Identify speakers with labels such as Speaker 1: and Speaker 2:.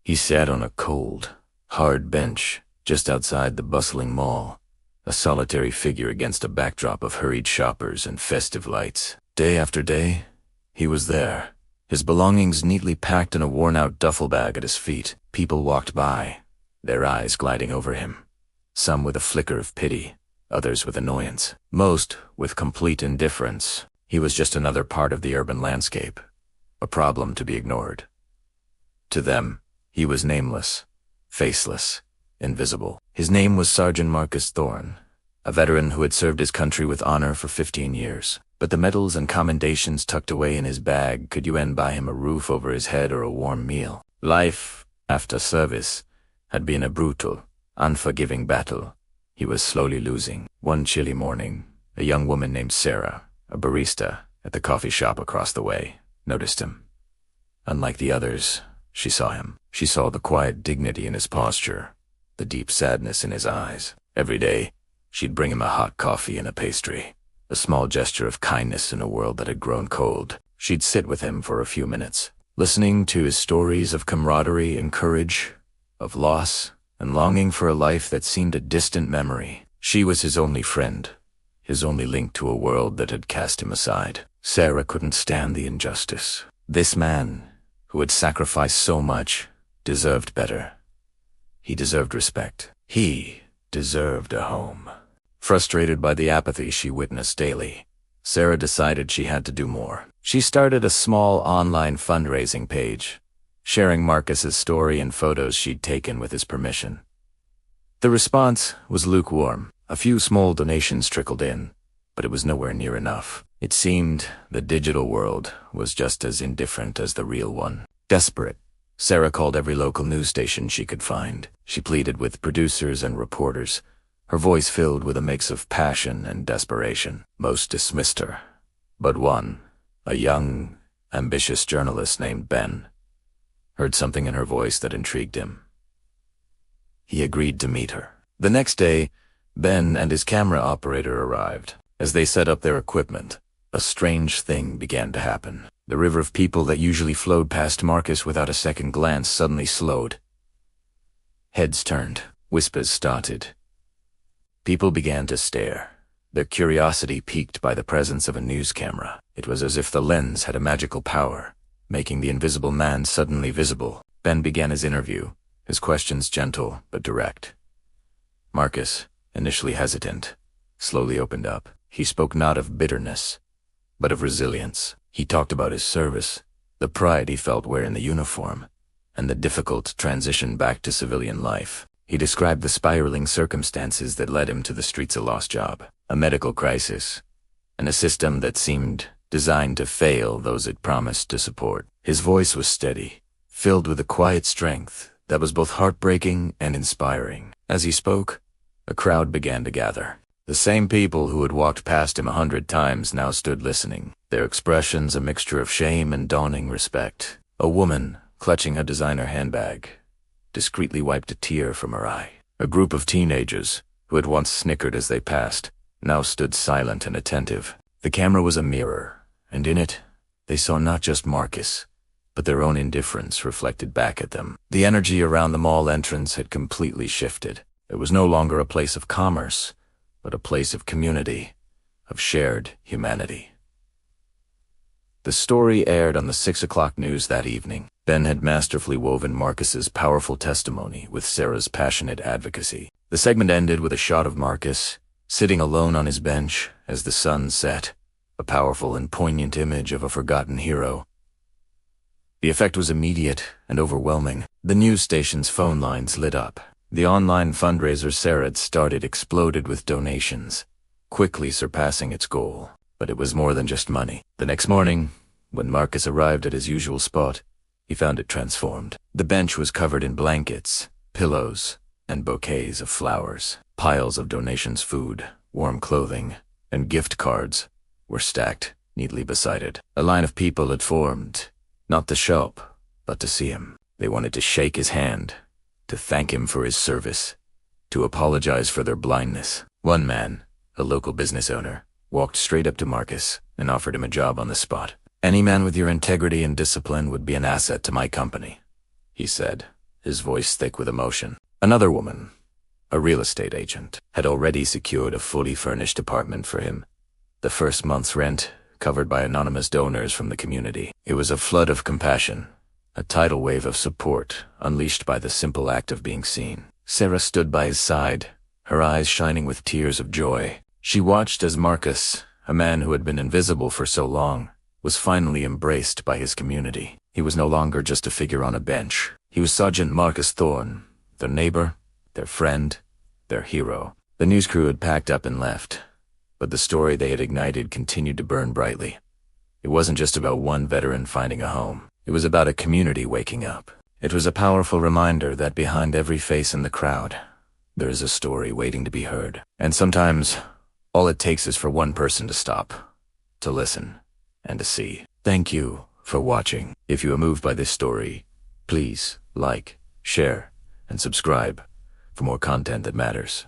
Speaker 1: He sat on a cold, hard bench just outside the bustling mall, a solitary figure against a backdrop of hurried shoppers and festive lights. Day after day, he was there, his belongings neatly packed in a worn-out duffel bag at his feet. People walked by, their eyes gliding over him, some with a flicker of pity, others with annoyance, most with complete indifference. He was just another part of the urban landscape, a problem to be ignored. To them, he was nameless, faceless, invisible. His name was Sergeant Marcus Thorne, a veteran who had served his country with honor for 15 years. But the medals and commendations tucked away in his bag could you end buy him a roof over his head or a warm meal. Life, after service, had been a brutal, unforgiving battle he was slowly losing. One chilly morning, a young woman named Sarah, a barista at the coffee shop across the way, noticed him. Unlike the others, she saw him. She saw the quiet dignity in his posture, the deep sadness in his eyes. Every day, she'd bring him a hot coffee and a pastry, a small gesture of kindness in a world that had grown cold. She'd sit with him for a few minutes, listening to his stories of camaraderie and courage, of loss and longing for a life that seemed a distant memory. She was his only friend, his only link to a world that had cast him aside. Sarah couldn't stand the injustice. This man, who had sacrificed so much, deserved better. He deserved respect. He deserved a home. Frustrated by the apathy she witnessed daily, Sarah decided she had to do more. She started a small online fundraising page, sharing Marcus's story and photos she'd taken with his permission. The response was lukewarm. A few small donations trickled in, but it was nowhere near enough. It seemed the digital world was just as indifferent as the real one. Desperate, Sarah called every local news station she could find. She pleaded with producers and reporters, her voice filled with a mix of passion and desperation. Most dismissed her, but one, a young, ambitious journalist named Ben, heard something in her voice that intrigued him. He agreed to meet her. The next day, Ben and his camera operator arrived. As they set up their equipment, a strange thing began to happen. The river of people that usually flowed past Marcus without a second glance suddenly slowed. Heads turned, whispers started. People began to stare, their curiosity piqued by the presence of a news camera. It was as if the lens had a magical power, making the invisible man suddenly visible. Ben began his interview, his questions gentle but direct. Marcus, initially hesitant, slowly opened up. He spoke not of bitterness, but of resilience. He talked about his service, the pride he felt wearing the uniform, and the difficult transition back to civilian life. He described the spiraling circumstances that led him to the streets, a lost job, a medical crisis, and a system that seemed designed to fail those it promised to support. His voice was steady, filled with a quiet strength that was both heartbreaking and inspiring. As he spoke, a crowd began to gather. The same people who had walked past him 100 times now stood listening, their expressions a mixture of shame and dawning respect. A woman, clutching a designer handbag, discreetly wiped a tear from her eye. A group of teenagers, who had once snickered as they passed, now stood silent and attentive. The camera was a mirror, and in it, they saw not just Marcus, but their own indifference reflected back at them. The energy around the mall entrance had completely shifted. It was no longer a place of commerce, but a place of community, of shared humanity. The story aired on the 6 o'clock news that evening. Ben had masterfully woven Marcus's powerful testimony with Sarah's passionate advocacy. The segment ended with a shot of Marcus, sitting alone on his bench as the sun set, a powerful and poignant image of a forgotten hero. The effect was immediate and overwhelming. The news station's phone lines lit up. The online fundraiser Sarah had started exploded with donations, quickly surpassing its goal. But it was more than just money. The next morning, when Marcus arrived at his usual spot, he found it transformed. The bench was covered in blankets, pillows, and bouquets of flowers. Piles of donations, food, warm clothing, and gift cards were stacked neatly beside it. A line of people had formed, not to shop, but to see him. They wanted to shake his hand, to thank him for his service, to apologize for their blindness. One man, a local business owner, walked straight up to Marcus and offered him a job on the spot. "Any man with your integrity and discipline would be an asset to my company," he said. his voice thick with emotion. Another woman, a real estate agent, had already secured a fully furnished apartment for him. The first month's rent covered by anonymous donors from the community. It was a flood of compassion, a tidal wave of support unleashed by the simple act of being seen. Sarah stood by his side, her eyes shining with tears of joy. She watched as Marcus, a man who had been invisible for so long, was finally embraced by his community. He was no longer just a figure on a bench. He was Sergeant Marcus Thorne, their neighbor, their friend, their hero. The news crew had packed up and left, but the story they had ignited continued to burn brightly. It wasn't just about one veteran finding a home. It was about a community waking up. It was a powerful reminder that behind every face in the crowd, there is a story waiting to be heard. And sometimes, all it takes is for one person to stop, to listen, and to see. Thank you for watching. If you are moved by this story, please like, share, and subscribe for more content that matters.